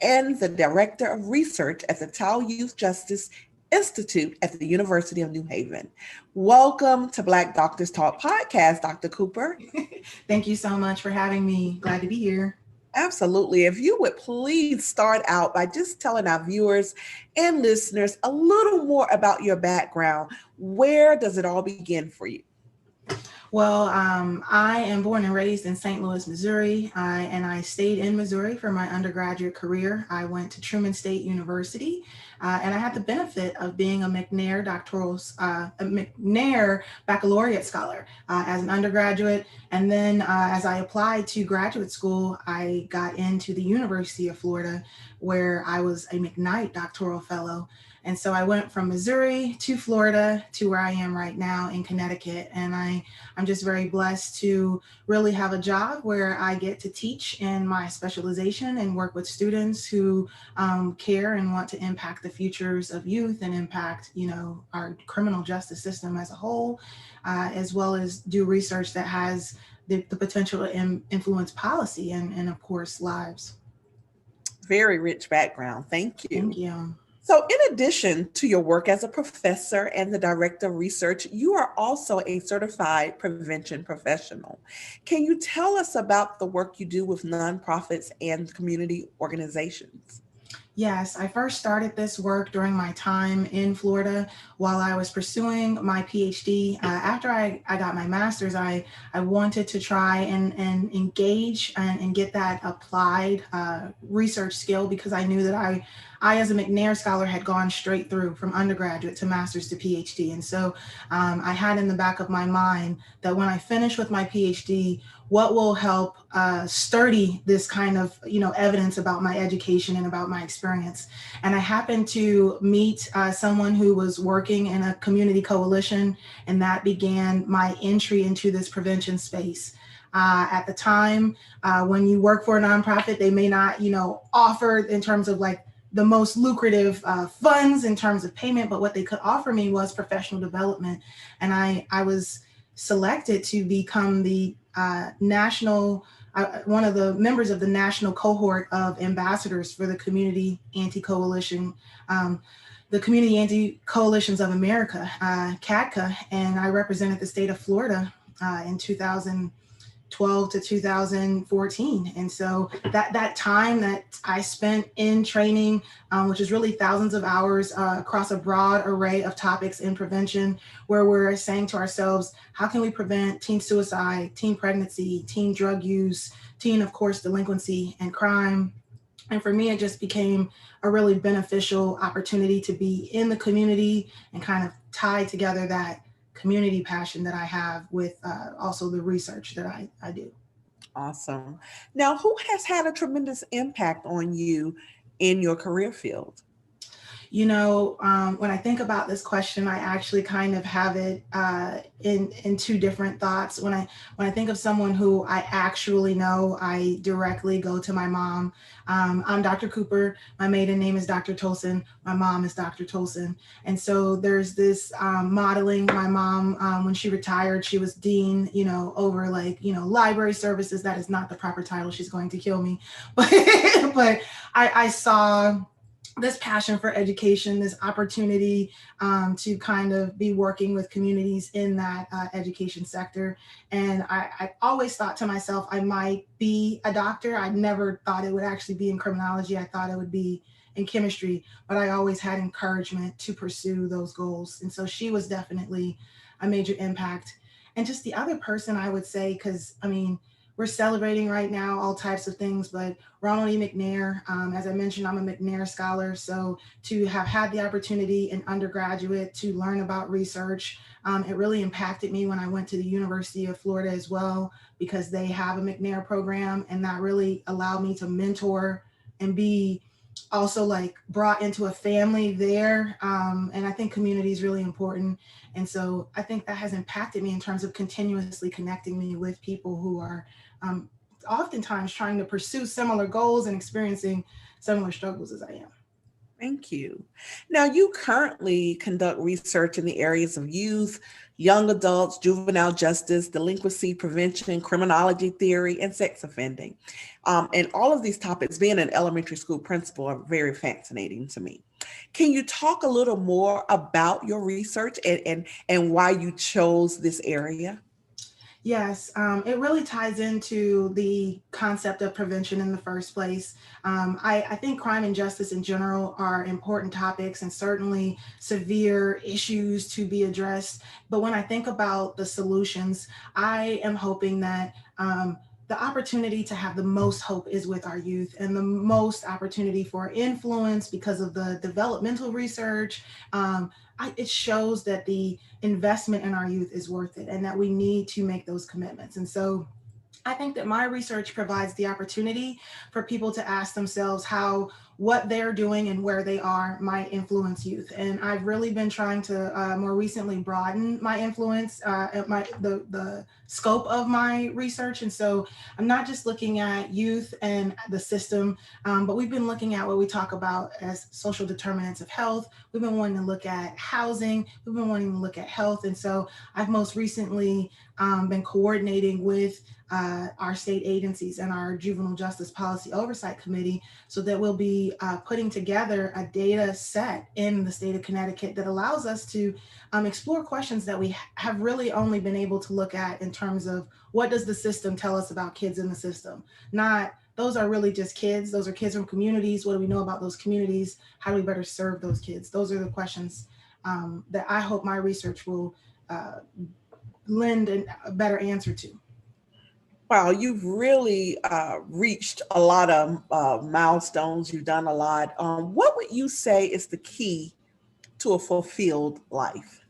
and the Director of Research at the Child Youth Justice Institute at the University of New Haven. Welcome to Black Doctors Talk podcast, Dr. Cooper. Thank you so much for having me. Glad to be here. Absolutely. If you would please start out by just telling our viewers and listeners a little more about your background. Where does it all begin for you? Well, I am born and raised in St. Louis, Missouri, and I stayed in Missouri for my undergraduate career. I went to Truman State University, and I had the benefit of being a McNair baccalaureate scholar as an undergraduate. And then as I applied to graduate school, I got into the University of Florida, where I was a McKnight doctoral fellow. And so I went from Missouri to Florida to where I am right now in Connecticut. And I'm just very blessed to really have a job where I get to teach in my specialization and work with students who care and want to impact the futures of youth and impact, our criminal justice system as a whole, as well as do research that has the potential to influence policy and of course, lives. Very rich background. Thank you. Thank you. So, in addition to your work as a professor and the director of research, you are also a certified prevention professional. Can you tell us about the work you do with nonprofits and community organizations? Yes, I first started this work during my time in Florida while I was pursuing my PhD. After I got my master's, I wanted to try and engage and get that applied research skill because I knew that I, as a McNair scholar, had gone straight through from undergraduate to master's to PhD. And so I had in the back of my mind that when I finish with my PhD, what will help study this kind of evidence about my education and about my experience. And I happened to meet someone who was working in a community coalition, and that began my entry into this prevention space. At the time, when you work for a nonprofit, they may not offer in terms of like the most lucrative funds in terms of payment, but what they could offer me was professional development. And I was selected to become the one of the members of the national cohort of ambassadors for the Community Anti-Coalition, the Community Anti-Coalitions of America, CATCA, and I represented the state of Florida in 2012 to 2014. And so that time that I spent in training, which is really thousands of hours across a broad array of topics in prevention, where we're saying to ourselves, how can we prevent teen suicide, teen pregnancy, teen drug use, teen, of course, delinquency and crime. And for me, it just became a really beneficial opportunity to be in the community and kind of tie together that community passion that I have with also the research that I do. Awesome. Now, who has had a tremendous impact on you in your career field? When I think about this question, I actually kind of have it in two different thoughts. When I think of someone who I actually know, I directly go to my mom. I'm Dr. Cooper. My maiden name is Dr. Tolson. My mom is Dr. Tolson. And so there's this modeling. My mom, when she retired, she was dean, over library services. That is not the proper title. She's going to kill me. But I saw this passion for education, this opportunity to kind of be working with communities in that education sector. And I always thought to myself, I might be a doctor. I never thought it would actually be in criminology. I thought it would be in chemistry, but I always had encouragement to pursue those goals. And so she was definitely a major impact. And just the other person I would say, because we're celebrating right now all types of things, but Ronald E. McNair, as I mentioned, I'm a McNair scholar. So to have had the opportunity in undergraduate to learn about research, it really impacted me when I went to the University of Florida as well, because they have a McNair program, and that really allowed me to mentor and be also brought into a family there. And I think community is really important. And so I think that has impacted me in terms of continuously connecting me with people who are oftentimes trying to pursue similar goals and experiencing similar struggles as I am. Thank you. Now, you currently conduct research in the areas of youth, young adults, juvenile justice, delinquency prevention, criminology theory, and sex offending. And all of these topics, being an elementary school principal, are very fascinating to me. Can you talk a little more about your research and why you chose this area? Yes, it really ties into the concept of prevention in the first place. I think crime and justice in general are important topics and certainly severe issues to be addressed. But when I think about the solutions, I am hoping that the opportunity to have the most hope is with our youth and the most opportunity for influence because of the developmental research. It shows that the investment in our youth is worth it and that we need to make those commitments. And so I think that my research provides the opportunity for people to ask themselves how what they're doing and where they are might influence youth. And I've really been trying to more recently broaden my influence, the scope of my research. And so I'm not just looking at youth and the system, but we've been looking at what we talk about as social determinants of health. We've been wanting to look at housing. We've been wanting to look at health. And so I've most recently been coordinating with our state agencies and our Juvenile Justice Policy Oversight Committee so that we'll be putting together a data set in the state of Connecticut that allows us to explore questions that we have really only been able to look at in terms of what does the system tell us about kids in the system. Not those are really just kids. Those are kids from communities. What do we know about those communities? How do we better serve those kids? Those are the questions that I hope my research will lend a better answer to. Wow, you've really reached a lot of milestones. You've done a lot. What would you say is the key to a fulfilled life?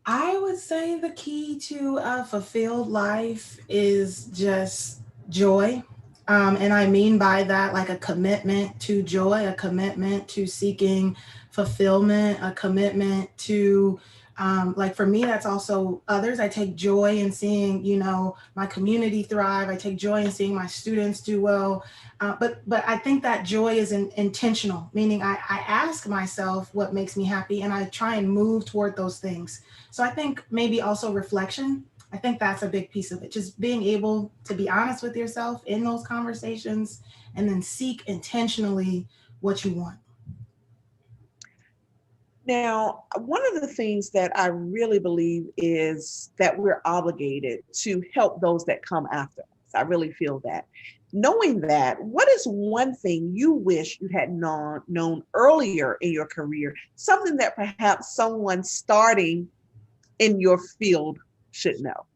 I would say the key to a fulfilled life is just joy. And I mean by that, like a commitment to joy, a commitment to seeking fulfillment, a commitment to, like for me, that's also others. I take joy in seeing, my community thrive. I take joy in seeing my students do well. But I think that joy is intentional, meaning I ask myself what makes me happy and I try and move toward those things. So I think maybe also reflection. I think that's a big piece of it. Just being able to be honest with yourself in those conversations and then seek intentionally what you want. Now, one of the things that I really believe is that we're obligated to help those that come after us. I really feel that. Knowing that, what is one thing you wish you had known earlier in your career, something that perhaps someone starting in your field should know?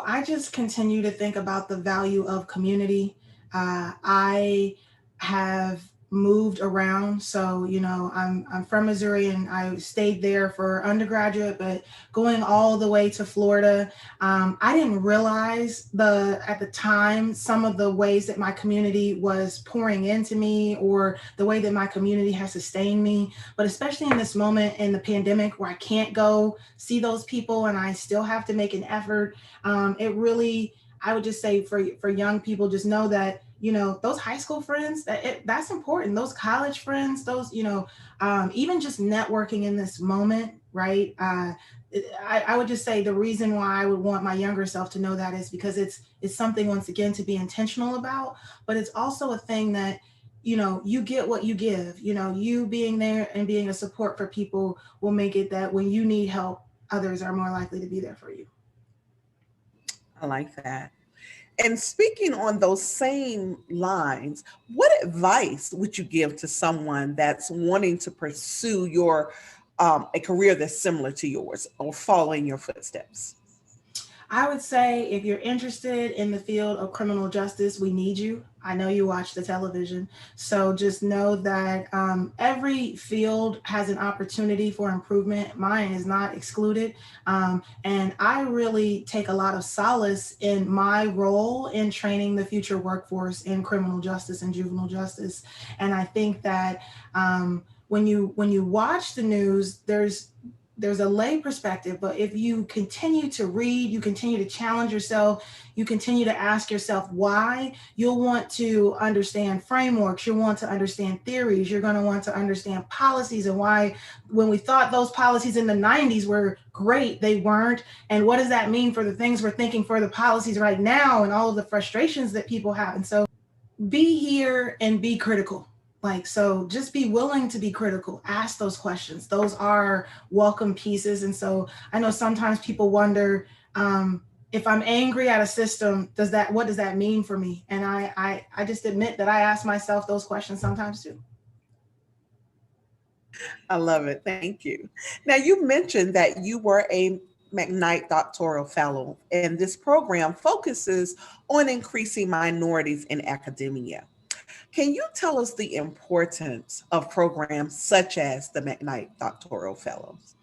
I just continue to think about the value of community. I have moved around. So, I'm from Missouri and I stayed there for undergraduate, but going all the way to Florida, I didn't realize at the time some of the ways that my community was pouring into me or the way that my community has sustained me. But especially in this moment in the pandemic where I can't go see those people and I still have to make an effort, it really, I would just say for young people, just know that those high school friends that's important. Those college friends, those even just networking in this moment, right? I would just say the reason why I would want my younger self to know that is because it's something once again to be intentional about, but it's also a thing that you get what you give. You being there and being a support for people will make it that when you need help, others are more likely to be there for you. I like that. And speaking on those same lines, what advice would you give to someone that's wanting to pursue a career that's similar to yours or follow in your footsteps? I would say if you're interested in the field of criminal justice, we need you. I know you watch the television. So just know that every field has an opportunity for improvement. Mine is not excluded. And I really take a lot of solace in my role in training the future workforce in criminal justice and juvenile justice. And I think that when you watch the news, there's there's a lay perspective, but if you continue to read, you continue to challenge yourself, you continue to ask yourself why, you'll want to understand frameworks, you'll want to understand theories, you're going to want to understand policies and why when we thought those policies in the 90s were great, they weren't. And what does that mean for the things we're thinking for the policies right now and all of the frustrations that people have? And so be here and be critical. Like, so just be willing to be critical, ask those questions. Those are welcome pieces. And so I know sometimes people wonder, if I'm angry at a system, what does that mean for me? And I just admit that I ask myself those questions sometimes too. I love it. Thank you. Now, you mentioned that you were a McKnight Doctoral Fellow, and this program focuses on increasing minorities in academia. Can you tell us the importance of programs such as the McKnight Doctoral Fellows?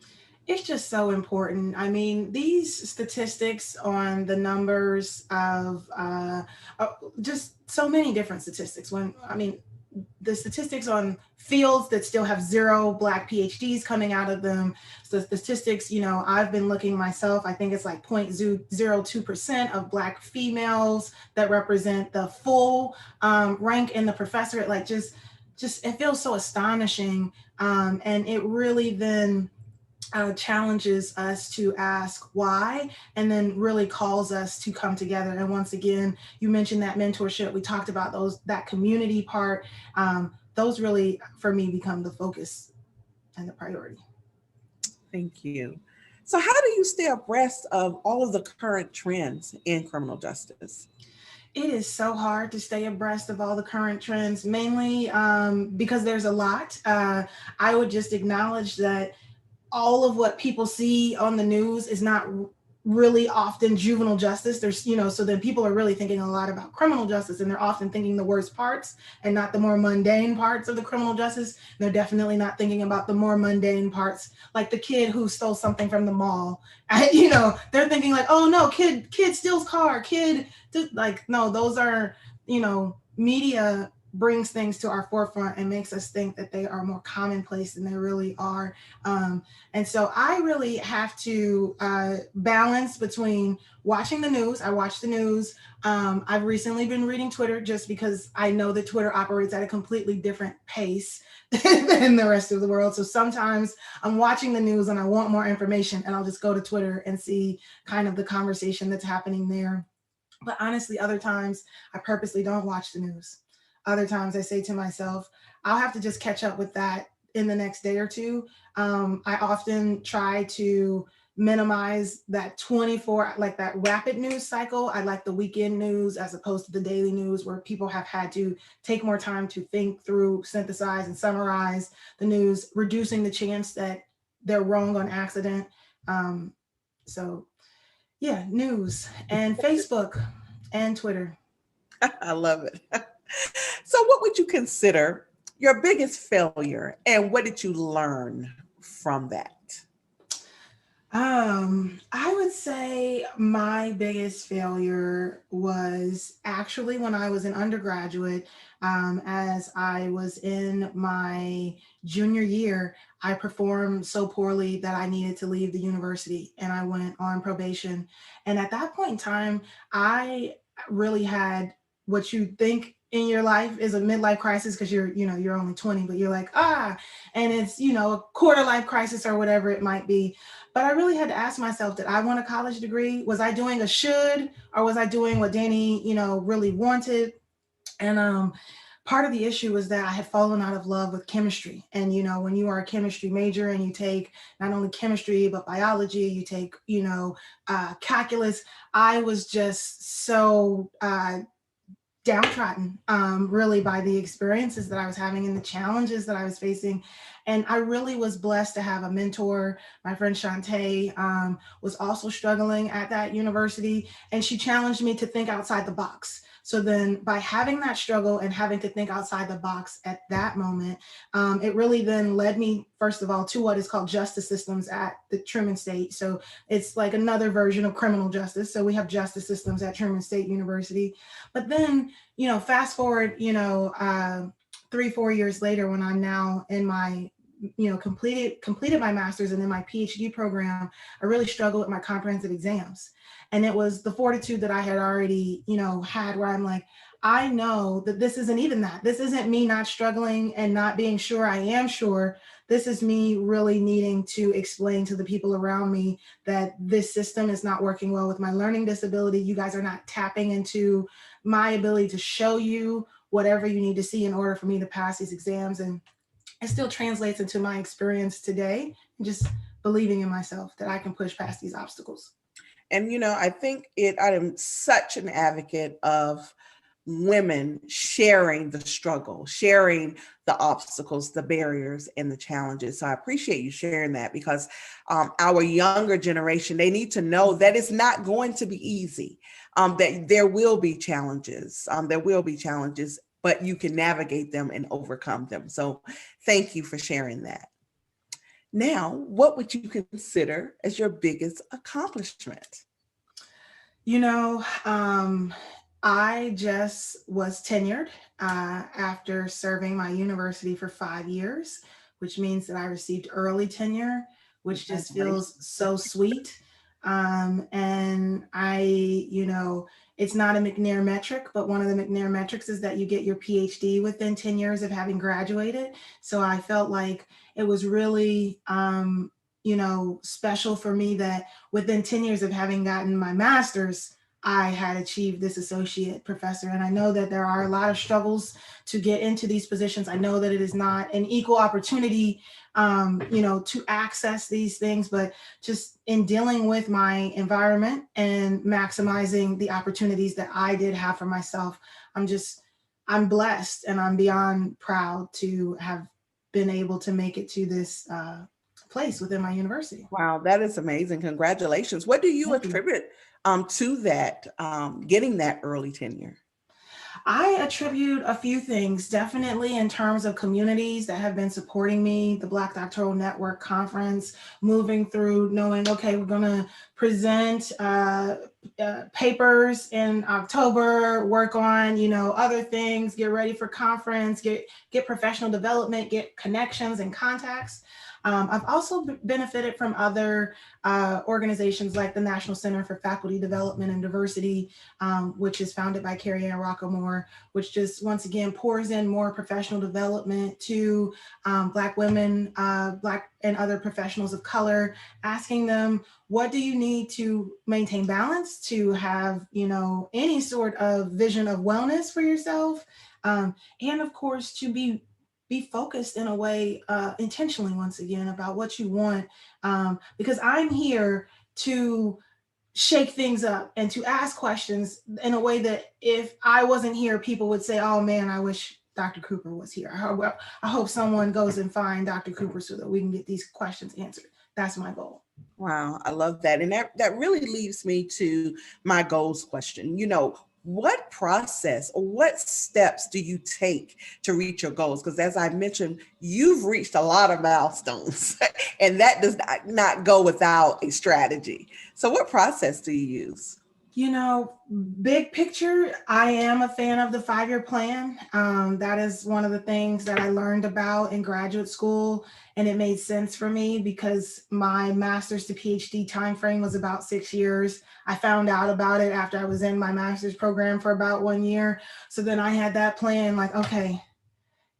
It's just so important. I mean, these statistics on the numbers of uh, just so many different statistics. The statistics on fields that still have zero Black PhDs coming out of them. So the statistics, I've been looking myself, I think it's like 0.02% of Black females that represent the full rank in the professorate. Like just it feels so astonishing. And it really then challenges us to ask why, and then really calls us to come together. And once again, you mentioned that mentorship. We talked about that community part. Those really, for me, become the focus and the priority. Thank you. So, how do you stay abreast of all of the current trends in criminal justice? It is so hard to stay abreast of all the current trends, mainly because there's a lot. I would just acknowledge that all of what people see on the news is not really often juvenile justice. So then people are really thinking a lot about criminal justice, and they're often thinking the worst parts and not the more mundane parts of the criminal justice. They're definitely not thinking about the more mundane parts, like the kid who stole something from the mall. They're thinking like, oh no, kid steals car, like, no, those are, media brings things to our forefront and makes us think that they are more commonplace than they really are. And so I really have to balance between watching the news. I watch the news. I've recently been reading Twitter just because I know that Twitter operates at a completely different pace than the rest of the world. So sometimes I'm watching the news and I want more information, and I'll just go to Twitter and see kind of the conversation that's happening there. But honestly, other times I purposely don't watch the news. Other times I say to myself, I'll have to just catch up with that in the next day or two. I often try to minimize that 24, like that rapid news cycle. I like the weekend news as opposed to the daily news, where people have had to take more time to think through, synthesize, and summarize the news, reducing the chance that they're wrong on accident. So yeah, news and Facebook and Twitter. I love it. So, what would you consider your biggest failure, and what did you learn from that? I would say my biggest failure was actually when I was an undergraduate. As I was in my junior year, I performed so poorly that I needed to leave the university and I went on probation. And at that point in time, I really had what you think in your life is a midlife crisis, because you're only 20, but you're like, and it's, a quarter life crisis or whatever it might be. But I really had to ask myself, did I want a college degree? Was I doing a should, or was I doing what Danny, really wanted? And part of the issue was that I had fallen out of love with chemistry. And, when you are a chemistry major and you take not only chemistry, but biology, you take, calculus, I was just so downtrodden, really, by the experiences that I was having and the challenges that I was facing. And I really was blessed to have a mentor. My friend Shantae was also struggling at that university, and she challenged me to think outside the box. So then by having that struggle and having to think outside the box at that moment, it really then led me, first of all, to what is called justice systems at the Truman State. So it's like another version of criminal justice. So we have justice systems at Truman State University. But then, fast forward, 3-4 years later, when I'm now in my completed my master's and then my PhD program, I really struggled with my comprehensive exams. And it was the fortitude that I had already, had, where I'm like, I know that this isn't even that. This isn't me not struggling and not being sure I am sure. This is me really needing to explain to the people around me that this system is not working well with my learning disability. You guys are not tapping into my ability to show you whatever you need to see in order for me to pass these exams. And it still translates into my experience today, just believing in myself that I can push past these obstacles. And, I think I am such an advocate of women sharing the struggle, sharing the obstacles, the barriers, and the challenges. So I appreciate you sharing that, because our younger generation, they need to know that it's not going to be easy, that there will be challenges. But you can navigate them and overcome them. So thank you for sharing that. Now, what would you consider as your biggest accomplishment? I just was tenured after serving my university for 5 years, which means that I received early tenure, which just feels so sweet. And it's not a McNair metric, but one of the McNair metrics is that you get your PhD within 10 years of having graduated. So I felt like it was really, special for me that within 10 years of having gotten my master's, I had achieved this associate professor. And I know that there are a lot of struggles to get into these positions. I know that it is not an equal opportunity, to access these things, but just in dealing with my environment and maximizing the opportunities that I did have for myself, I'm blessed, and I'm beyond proud to have been able to make it to this place within my university. Wow, that is amazing. Congratulations. What do you attribute to that, getting that early tenure? I attribute a few things, definitely in terms of communities that have been supporting me, the Black Doctoral Network conference, moving through knowing, okay, we're going to present papers in October, work on, other things, get ready for conference, get professional development, get connections and contacts. I've also benefited from other organizations like the National Center for Faculty Development and Diversity, which is founded by Carrie Ann Rockamore, which just once again pours in more professional development to Black women, Black and other professionals of color, asking them, what do you need to maintain balance, to have, any sort of vision of wellness for yourself, and of course to be focused in a way, intentionally, once again, about what you want, because I'm here to shake things up and to ask questions in a way that if I wasn't here, people would say, oh man, I wish Dr. Cooper was here. I hope someone goes and find Dr. Cooper so that we can get these questions answered. That's my goal. Wow, I love that. And that really leads me to my goals question. What process or what steps do you take to reach your goals? Because as I mentioned, you've reached a lot of milestones and that does not go without a strategy. So what process do you use? Big picture, I am a fan of the 5-year plan. That is one of the things that I learned about in graduate school, and it made sense for me because my master's to PhD timeframe was about 6 years. I found out about it after I was in my master's program for about 1 year. So then I had that plan, like, okay,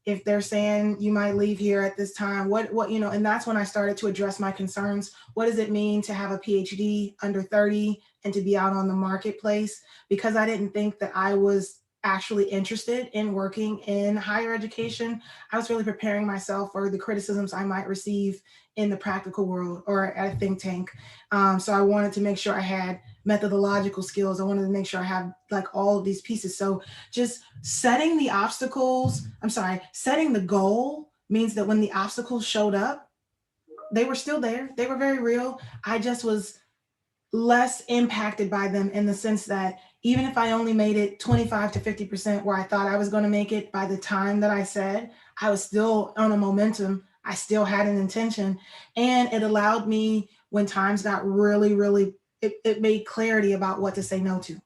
if they're saying you might leave here at this time, what, and that's when I started to address my concerns. What does it mean to have a PhD under 30 and to be out on the marketplace? Because I didn't think that I was actually interested in working in higher education, I was really preparing myself for the criticisms I might receive in the practical world or at a think tank. So I wanted to make sure I had methodological skills. I wanted to make sure I have like all of these pieces. So just setting the goal means that when the obstacles showed up, they were still there. They were very real. I just was less impacted by them in the sense that even if I only made it 25 to 50% where I thought I was going to make it by the time that I said, I was still on a momentum. I still had an intention, and it allowed me when times got really, really, it made clarity about what to say no to.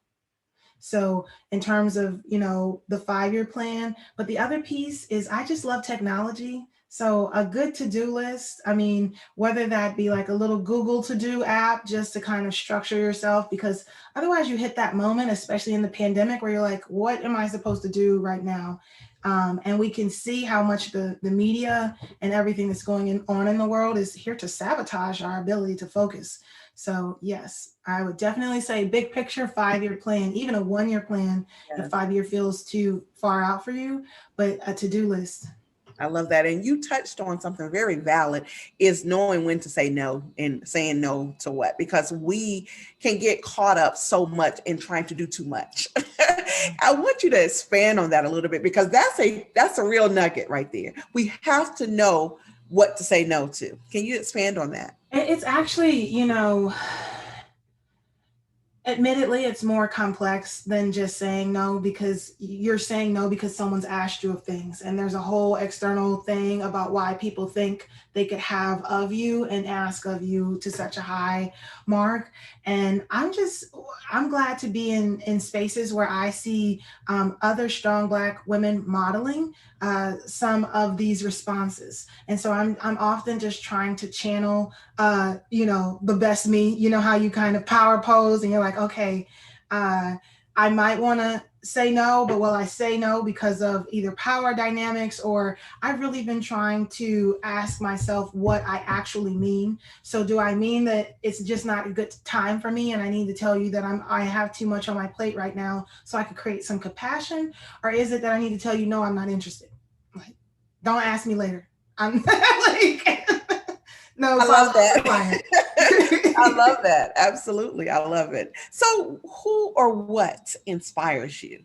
So in terms of, the 5-year plan, but the other piece is I just love technology. So a good to-do list, I mean, whether that be like a little Google to-do app just to kind of structure yourself, because otherwise you hit that moment, especially in the pandemic, where you're like, what am I supposed to do right now? And we can see how much the media and everything that's on in the world is here to sabotage our ability to focus. So yes, I would definitely say big picture, 5-year plan, even a 1-year plan if Yes. 5-year feels too far out for you, but a to-do list. I love that. And you touched on something very valid, is knowing when to say no and saying no to what, because we can get caught up so much in trying to do too much. I want you to expand on that a little bit, because that's a real nugget right there. We have to know what to say no to. Can you expand on that? It's actually, admittedly, it's more complex than just saying no, because you're saying no because someone's asked you of things. And there's a whole external thing about why people think they could have of you and ask of you to such a high mark. And I'm glad to be in spaces where I see other strong Black women modeling some of these responses. And so I'm often just trying to channel the best me. You know how you kind of power pose and you're like, okay, I might want to say no, but will I say no because of either power dynamics, or I've really been trying to ask myself what I actually mean. So do I mean that it's just not a good time for me and I need to tell you that I have too much on my plate right now so I could create some compassion? Or is it that I need to tell you, no, I'm not interested? Like, don't ask me later. I'm like, no, I love that. quiet. I love that. Absolutely. I love it. So, who or what inspires you?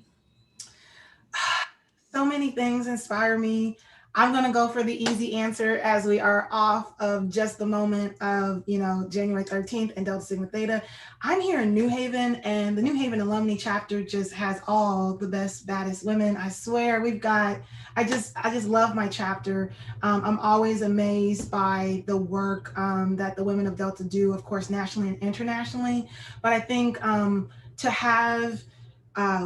So many things inspire me. I'm going to go for the easy answer as we are off of just the moment of, January 13th and Delta Sigma Theta. I'm here in New Haven, and the New Haven alumni chapter just has all the best, baddest women. I swear I just love my chapter. I'm always amazed by the work that the women of Delta do, of course, nationally and internationally. But I think to have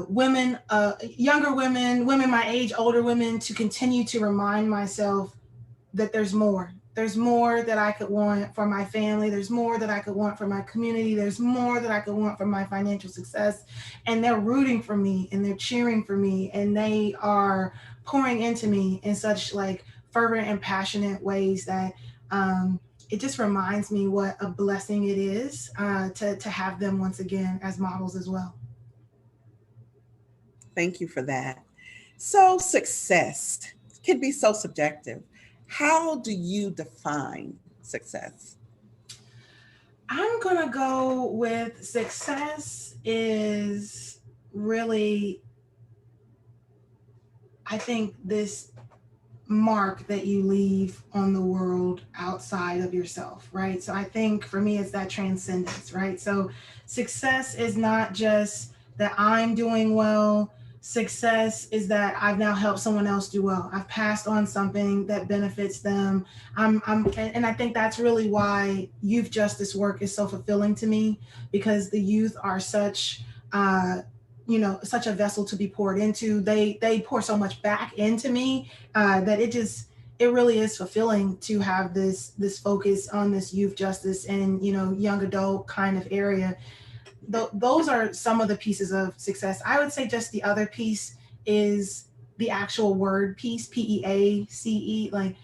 women, younger women my age, older women, to continue to remind myself that there's more. There's more that I could want for my family. There's more that I could want for my community. There's more that I could want for my financial success. And they're rooting for me and they're cheering for me and they are pouring into me in such like fervent and passionate ways that it just reminds me what a blessing it is to have them once again as models as well. Thank you for that. So, success can be so subjective. How do you define success? I'm going to go with success is really, I think, this mark that you leave on the world outside of yourself, right? So I think for me, it's that transcendence, right? So success is not just that I'm doing well. Success is that I've now helped someone else do well. I've passed on something that benefits them. And I think that's really why youth justice work is so fulfilling to me, because the youth are such, such a vessel to be poured into. They pour so much back into me that it really is fulfilling to have this focus on this youth justice and young adult kind of area. Those are some of the pieces of success. I would say just the other piece is the actual word piece, PEACE, like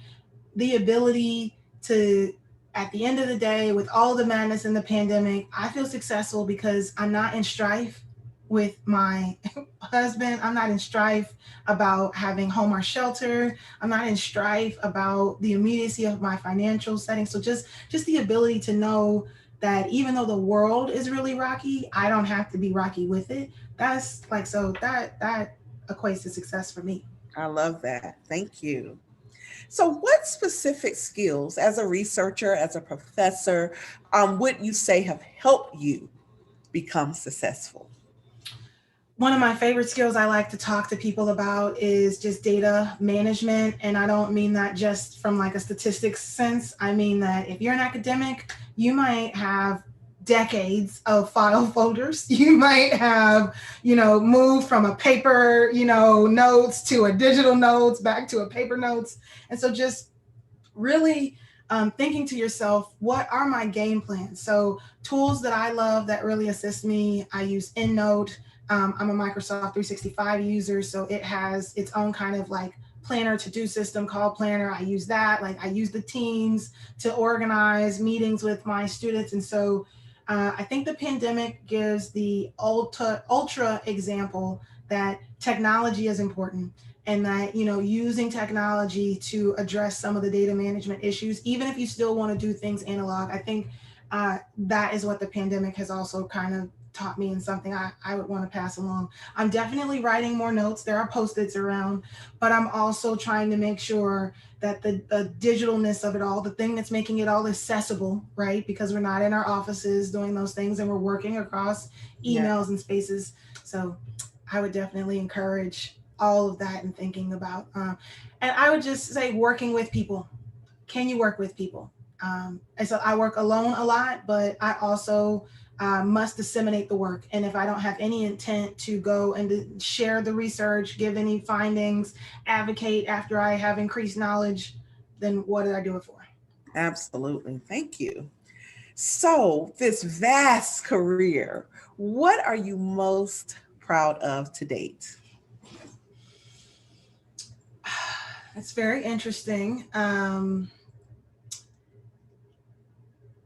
the ability to, at the end of the day, with all the madness in the pandemic, I feel successful because I'm not in strife with my husband. I'm not in strife about having home or shelter. I'm not in strife about the immediacy of my financial setting. So just the ability to know that even though the world is really rocky, I don't have to be rocky with it. That's like, so that equates to success for me. I love that. Thank you. So, what specific skills as a researcher, as a professor, would you say have helped you become successful? One of my favorite skills I like to talk to people about is just data management. And I don't mean that just from like a statistics sense. I mean that if you're an academic, you might have decades of file folders. You might have, moved from a paper, notes to a digital notes back to a paper notes. And so just really thinking to yourself, what are my game plans? So tools that I love that really assist me, I use EndNote. I'm a Microsoft 365 user, so it has its own kind of like planner to-do system called Planner. I use that. Like I use the Teams to organize meetings with my students. And so I think the pandemic gives the ultra example that technology is important, and that, you know, using technology to address some of the data management issues, even if you still want to do things analog. I think that is what the pandemic has also kind of taught me, and something I would want to pass along. I'm definitely writing more notes. There are Post-its around, but I'm also trying to make sure that the digitalness of it all, the thing that's making it all accessible, right? Because we're not in our offices doing those things, and we're working across Yeah. emails and spaces. So I would definitely encourage all of that and thinking about, and I would just say working with people. Can you work with people? And so I work alone a lot, but I also must disseminate the work. And if I don't have any intent to go and to share the research, give any findings, advocate after I have increased knowledge, then what did I do it for? Absolutely. Thank you. So, this vast career, what are you most proud of to date? That's very interesting.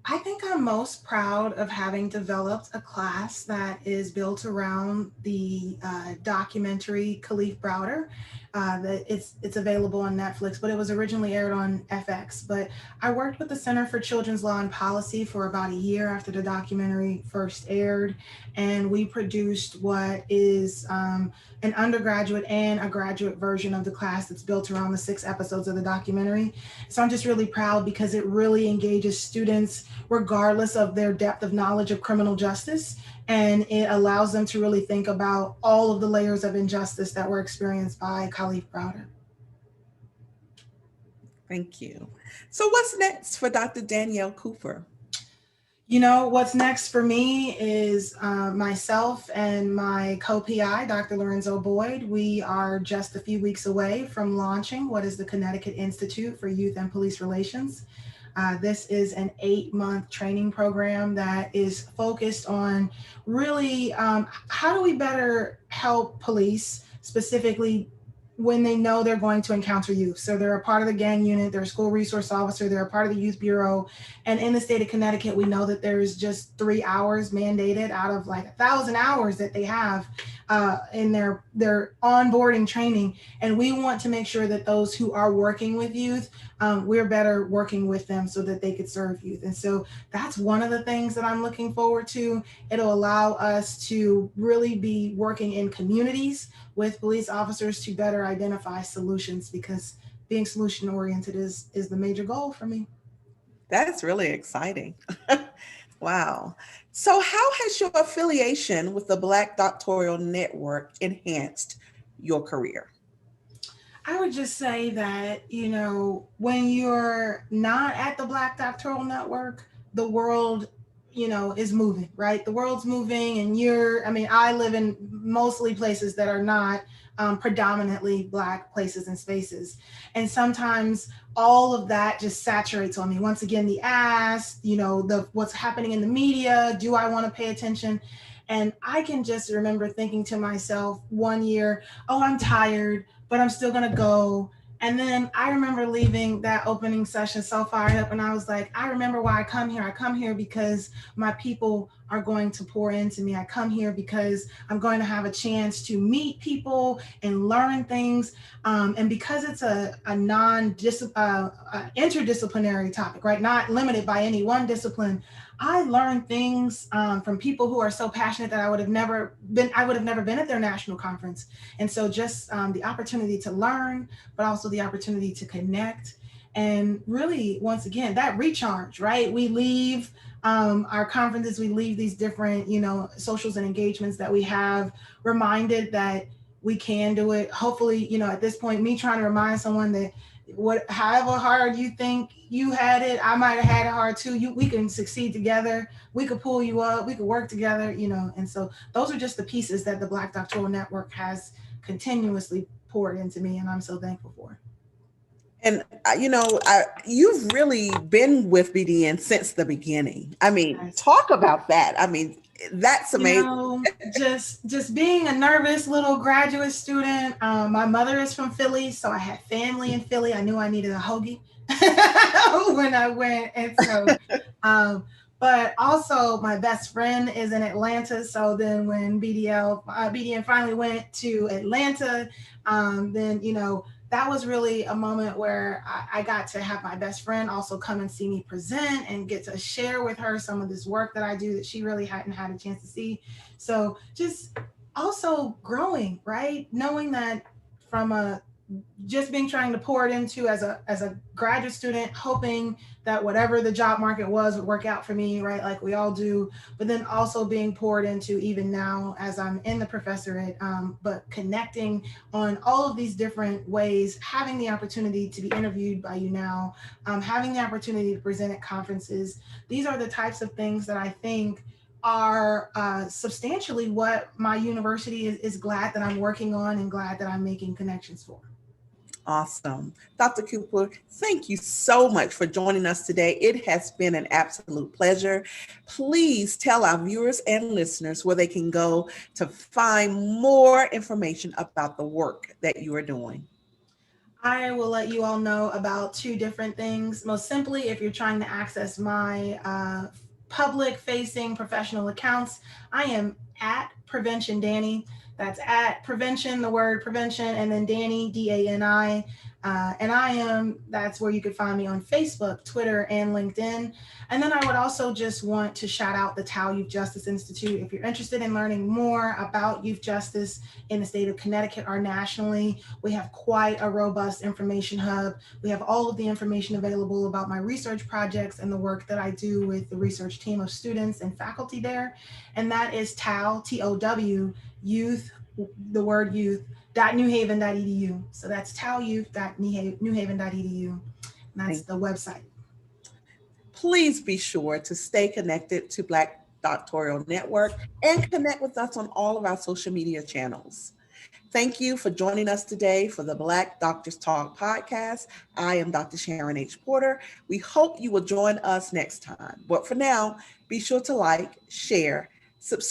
I think I'm most proud of having developed a class that is built around the documentary Khalif Browder. That it's available on Netflix, but it was originally aired on FX. But I worked with the Center for Children's Law and Policy for about a year after the documentary first aired, and we produced what is an undergraduate and a graduate version of the class that's built around the 6 episodes of the documentary. So I'm just really proud because it really engages students regardless of their depth of knowledge of criminal justice. And it allows them to really think about all of the layers of injustice that were experienced by Khalif Browder. Thank you. So, what's next for Dr. Danielle Cooper? You know, what's next for me is myself and my co-PI, Dr. Lorenzo Boyd. We are just a few weeks away from launching what is the Connecticut Institute for Youth and Police Relations. This is an 8-month training program that is focused on really how do we better help police, specifically when they know they're going to encounter youth. So they're a part of the gang unit, they're a school resource officer, they're a part of the youth bureau. And in the state of Connecticut, we know that there's just 3 hours mandated out of like 1,000 hours that they have in their onboarding training. And we want to make sure that those who are working with youth, we're better working with them so that they could serve youth. And so that's one of the things that I'm looking forward to. It'll allow us to really be working in communities with police officers to better identify solutions, because being solution oriented is the major goal for me. That's really exciting. Wow. So, how has your affiliation with the Black Doctoral Network enhanced your career? I would just say that, you know, when you're not at the Black Doctoral Network, the world, you know, is moving, right? The world's moving, and I mean, I live in mostly places that are not predominantly Black places and spaces. And sometimes all of that just saturates on me. Once again, the ask, you know, what's happening in the media, do I want to pay attention? And I can just remember thinking to myself one year, oh, I'm tired, but I'm still gonna go. And then I remember leaving that opening session so fired up, and I was like, I remember why I come here. I come here because my people are going to pour into me. I come here because I'm going to have a chance to meet people and learn things. And because it's a interdisciplinary topic, right? Not limited by any one discipline, I learned things from people who are so passionate that I would have never been at their national conference. And so just the opportunity to learn, but also the opportunity to connect. And really, once again, that recharge, right? We leave our conferences, we leave these different, you know, socials and engagements that we have, reminded that we can do it. Hopefully, you know, at this point, me trying to remind someone that however hard you think you had it, I might have had it hard too. We can succeed together. We could pull you up. We could work together, you know. And so those are just the pieces that the Black Doctoral Network has continuously poured into me, and I'm so thankful for. And you've really been with BDN since the beginning. I mean, Yes. talk about that. I mean, that's You amazing. know, just being a nervous little graduate student. My mother is from Philly, so I had family in Philly. I knew I needed a hoagie when I went, and so. Um, but also, my best friend is in Atlanta. So then, when BDN finally went to Atlanta, then that was really a moment where I got to have my best friend also come and see me present and get to share with her some of this work that I do that she really hadn't had a chance to see. So just also growing, right? Knowing that from a just being trying to pour it into as a graduate student, hoping that whatever the job market was would work out for me, right? Like we all do, but then also being poured into even now as I'm in the professorate, but connecting on all of these different ways, having the opportunity to be interviewed by you now, having the opportunity to present at conferences. These are the types of things that I think are substantially what my university is glad that I'm working on and glad that I'm making connections for. Awesome. Dr. Cooper, thank you so much for joining us today. It has been an absolute pleasure. Please tell our viewers and listeners where they can go to find more information about the work that you are doing. I will let you all know about two different things. Most simply, if you're trying to access my public facing professional accounts, I am at Prevention Danny. That's at prevention, the word prevention, and then Danny, Dani. And that's where you could find me on Facebook, Twitter, and LinkedIn. And then I would also just want to shout out the Tau Youth Justice Institute. If you're interested in learning more about youth justice in the state of Connecticut or nationally, we have quite a robust information hub. We have all of the information available about my research projects and the work that I do with the research team of students and faculty there. And that is TOW, T-O-W, youth, the word youth, .newhaven.edu. So that's towyouth.newhaven.edu. And that's the website. Please be sure to stay connected to Black Doctoral Network and connect with us on all of our social media channels. Thank you for joining us today for the Black Doctors Talk podcast. I am Dr. Sharon H. Porter. We hope you will join us next time. But for now, be sure to like, share, subscribe